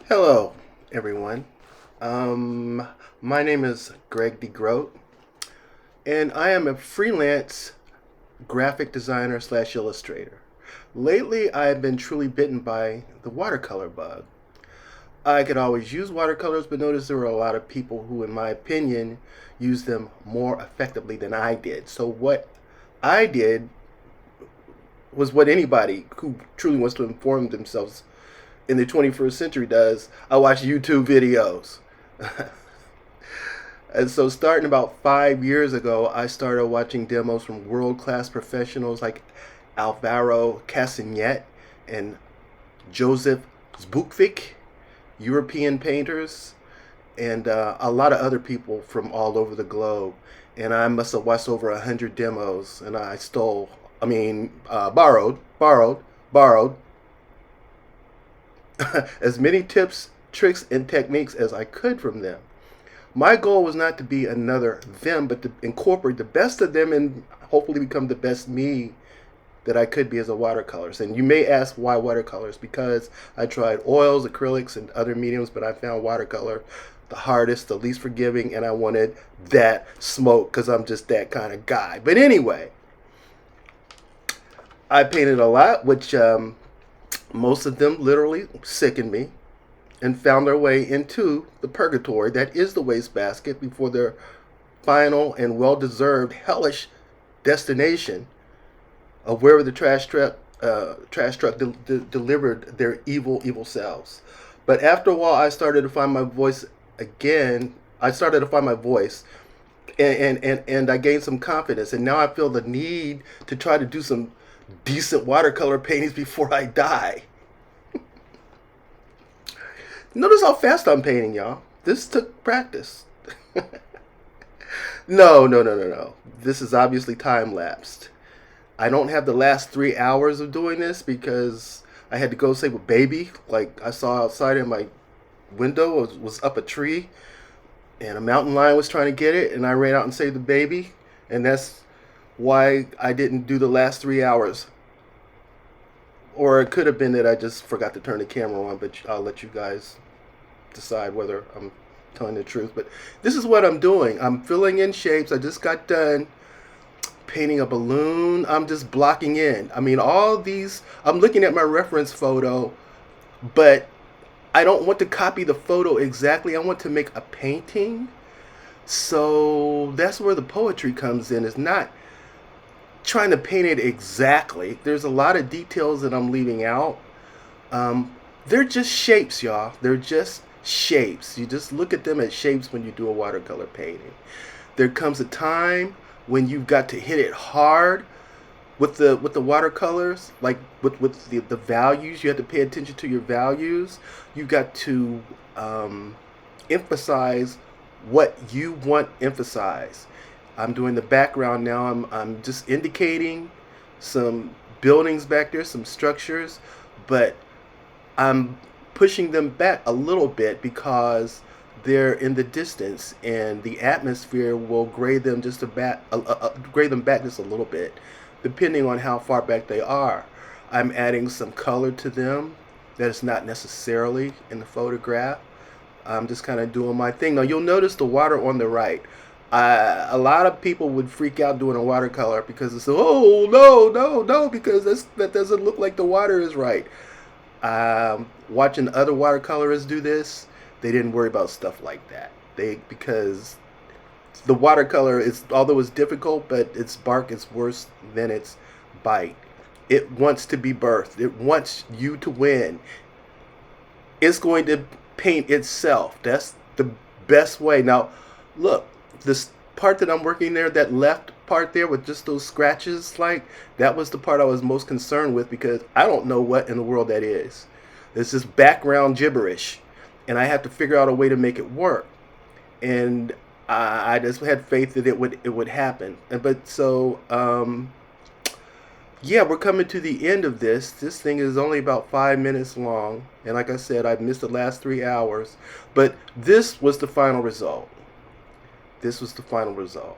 Hello, everyone. Um, my name is Greg DeGroat, and I am a freelance graphic designer slash illustrator. Lately, I've been truly bitten by the watercolor bug. I could always use watercolors, but notice there were a lot of people who, in my opinion, use them more effectively than I did. So, what I did was what anybody who truly wants to inform themselves in the 21st century does. I watch YouTube videos. And so, starting about 5 years ago, I started watching demos from world class professionals like Alvaro Castanet and Joseph Zbukvik, European painters, and a lot of other people from all over the globe. And I must have watched over 100 demos, and I borrowed as many tips, tricks, and techniques as I could from them. My goal was not to be another them, but to incorporate the best of them and hopefully become the best me that I could be as a watercolorist. And you may ask why watercolors? Because I tried oils, acrylics, and other mediums, but I found watercolor the hardest, the least forgiving, and I wanted that smoke because I'm just that kind of guy. But anyway, I painted a lot, which most of them literally sickened me and found their way into the purgatory that is the wastebasket before their final and well deserved hellish destination of wherever the trash truck delivered their evil selves. But after a while, I started to find my voice again. I started to find my voice, and I gained some confidence. And now I feel the need to try to do some decent watercolor paintings before I die. Notice how fast I'm painting, y'all. This took practice. No. This is obviously time lapsed. I don't have the last 3 hours of doing this because I had to go save a baby. Like I saw outside in my window was up a tree, and a mountain lion was trying to get it, and I ran out and saved the baby, and that's why I didn't do the last 3 hours. Or it could have been that I just forgot to turn the camera on, but I'll let you guys decide whether I'm telling the truth. But this is what I'm doing. I'm filling in shapes. I just got done painting a balloon. I'm just blocking in. I mean, all these, I'm looking at my reference photo, but I don't want to copy the photo exactly. I want to make a painting. So that's where the poetry comes in. It's not trying to paint it exactly. There's a lot of details that I'm leaving out. They're just shapes, y'all. They're just shapes. You just look at them as shapes when you do a watercolor painting. There comes a time when you've got to hit it hard with the watercolors, like with the values. You have to pay attention to your values. You got to emphasize what you want emphasized. I'm doing the background now. I'm just indicating some buildings back there, some structures, but I'm pushing them back a little bit because they're in the distance, and the atmosphere will grade them back just a little bit, depending on how far back they are. I'm adding some color to them that is not necessarily in the photograph. I'm just kind of doing my thing. Now you'll notice the water on the right. A lot of people would freak out doing a watercolor because it's no, because that doesn't look like the water is right. Watching other watercolorists do this, they didn't worry about stuff like that. Because the watercolor is, although it's difficult, but its bark is worse than its bite. It wants to be birthed. It wants you to win. It's going to paint itself. That's the best way. Now, look, this part that I'm working there, that left part there with just those scratches, like, that was the part I was most concerned with because I don't know what in the world that is. It's just background gibberish, and I have to figure out a way to make it work. And I just had faith that it would happen. Yeah, we're coming to the end of this. This thing is only about 5 minutes long, and like I said, I've missed the last 3 hours. But this was the final result. This was the final result.